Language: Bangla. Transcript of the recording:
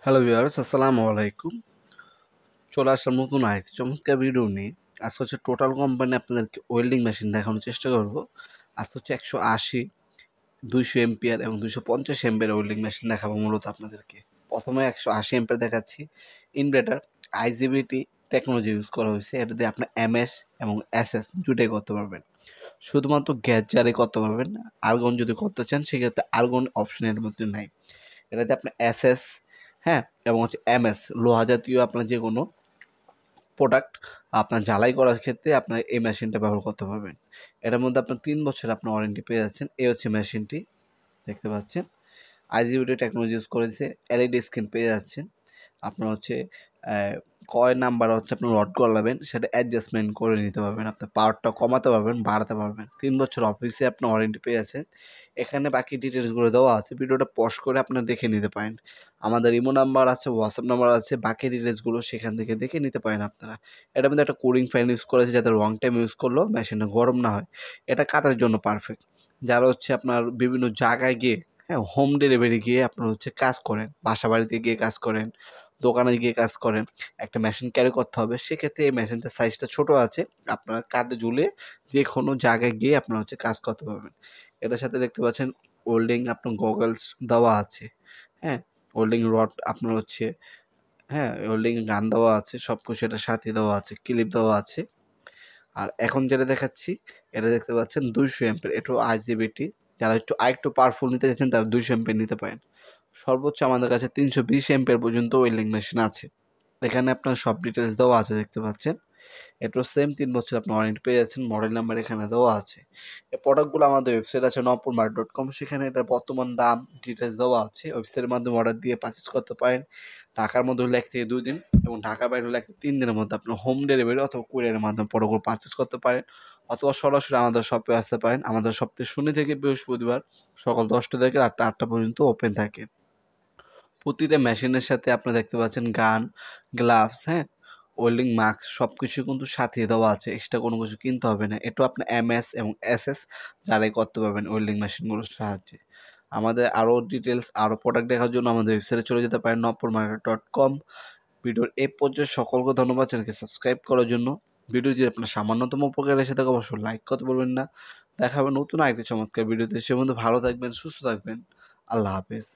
হ্যালো ভিউয়ার্স, আসসালামু আলাইকুম। চলে আসলাম নতুন আরেকটি চমৎকার ভিডিও নিয়ে। আজকে হচ্ছে টোটাল কোম্পানি আপনাদেরকে ওয়েল্ডিং মেশিন দেখানোর চেষ্টা করব। আজকে হচ্ছে 180, 200 এম্পিয়ার এবং 250 এম্পিয়ার ওয়েল্ডিং মেশিন দেখাবো মূলত আপনাদেরকে। প্রথমে 180 এম্পিয়ার দেখাচ্ছি। ইনভার্টার আইজিবিটি টেকনোলজি ইউজ করা হয়েছে। এটা দিয়ে আপনার এমএস এবং এসএস দুটাই করতে পারবেন। শুধুমাত্র গ্যাস জারে করতে পারবেন। আর্গন যদি করতে চান সেক্ষেত্রে আর্গন অপশন এর মধ্যে নাই। এটাতে আপনার এসএস, হ্যাঁ, এবং হচ্ছে এমএস লোহা জাতীয় আপনার যে কোনো প্রোডাক্ট আপনার ঝালাই করার ক্ষেত্রে আপনার এই মেশিনটা ব্যবহার করতে পারবেন। এটার মধ্যে আপনার 3 বছর আপনার ওয়ারেন্টি পেয়ে যাচ্ছেন। এই হচ্ছে মেশিনটি, দেখতে পাচ্ছেন। আইজিবিটি টেকনোলজি ইউজ করেছে। এলইডি স্ক্রিন পেয়ে যাচ্ছেন। আপনার হচ্ছে কয় নাম্বার হচ্ছে আপনি রড গলাবেন সেটা অ্যাডজাস্টমেন্ট করে নিতে পারবেন। আপনার পাওয়ারটা কমাতে পারবেন, বাড়াতে পারবেন। 3 বছর অফিসে আপনার ওয়ারেন্টি পেয়ে যাচ্ছেন। এখানে বাকি ডিটেলসগুলো দেওয়া আছে। ভিডিওটা পজ করে আপনারা দেখে নিতে পারেন। আমাদের ইমো নাম্বার আছে, হোয়াটসঅ্যাপ নাম্বার আছে। বাকি ডিটেলসগুলো সেখান থেকে দেখে নিতে পারেন আপনারা। এটার মধ্যে একটা কুলিং ফ্যান ইউজ করেছে যাতে লং টাইম ইউজ করলেও মেশিনটা গরম না হয়। এটা কাজের জন্য পারফেক্ট। যারা হচ্ছে আপনার বিভিন্ন জায়গায় গিয়ে, হ্যাঁ, হোম ডেলিভারি গিয়ে আপনার হচ্ছে কাজ করেন, বাসা বাড়িতে গিয়ে কাজ করেন, দোকানে গিয়ে কাজ করেন, একটা মেশিন ক্যারি করতে হবে, সেক্ষেত্রে এই মেশিনটার সাইজটা ছোট আছে। আপনার কাঁধে ঝুলে যে কোনো জায়গায় গিয়ে আপনার হচ্ছে কাজ করতে পারবেন। এটার সাথে দেখতে পাচ্ছেন ওয়েল্ডিং আপনার গগলস দেওয়া আছে, হ্যাঁ, ওয়েল্ডিং রড আপনার হচ্ছে, হ্যাঁ, ওয়েল্ডিং গান দেওয়া আছে, সব কিছু এটার সাথে দেওয়া আছে, ক্লিপ দেওয়া আছে। আর এখন যেটা দেখাচ্ছি এটা দেখতে পাচ্ছেন 200 এমপিয়ার, এটাও আইজিবিটি। যারা আরেকটু পাওয়ারফুল নিতে চাচ্ছেন তারা 200 এমপিয়ার নিতে পারেন। সর্বোচ্চ আমাদের কাছে 320 এমপিয়ার পর্যন্ত ওয়েল্ডিং মেশিন আছে। এখানে আপনার সব ডিটেলস দেওয়া আছে, দেখতে পাচ্ছেন। এটাও সেম 3 বছর আপনি ওয়ারেন্টি পেয়ে যাচ্ছেন। মডেল নাম্বার এখানে দেওয়া আছে। এই প্রোডাক্টগুলো আমাদের ওয়েবসাইট আছে নপুরমার্ট.com, সেখানে এটার বর্তমান দাম ডিটেলস দেওয়া আছে। ওয়েবসাইটের মাধ্যমে অর্ডার দিয়ে পারচেজ করতে পারেন। ঢাকার মধ্যে হলে 1 থেকে 2 দিন এবং ঢাকার বাইরে হলে 1 থেকে 3 দিনের মধ্যে আপনার হোম ডেলিভারি অথবা কুরিয়ারের মাধ্যমে প্রোডাক্টগুলো পারচেজ করতে পারেন, অথবা সরাসরি আমাদের শপে আসতে পারেন। আমাদের সপ্তাহে শনি থেকে বৃহস্পতিবার সকাল 10টা থেকে রাত 8টা পর্যন্ত ওপেন থাকে। প্রতিটা মেশিনের সাথে আপনারা দেখতে পাচ্ছেন গান, গ্লাভস, হ্যাঁ, ওয়েল্ডিং মাস্ক সব কিছু কিন্তু সাথে দেওয়া আছে। এক্সট্রা কোনো কিছু কিনতে হবে না। এটাও আপনার এমএস এবং এসএস যারাই করতে পারবেন ওয়েল্ডিং মেশিনগুলোর সাহায্যে। আমাদের আরও ডিটেলস, আরও প্রোডাক্ট দেখার জন্য আমাদের ওয়েবসাইটে চলে যেতে পারেন নপুরমার্কেট.com। ভিডিওর এই পর্যায়ে সকলকে ধন্যবাদ চ্যানেলকে সাবস্ক্রাইব করার জন্য। ভিডিও যদি আপনার সামান্যতম উপকার এসে থাকে অবশ্যই লাইক করতে বলবেন না। দেখা হবে নতুন আরেকটি চমৎকার ভিডিওতে। সে পর্যন্ত ভালো থাকবেন, সুস্থ থাকবেন। আল্লাহ হাফেজ।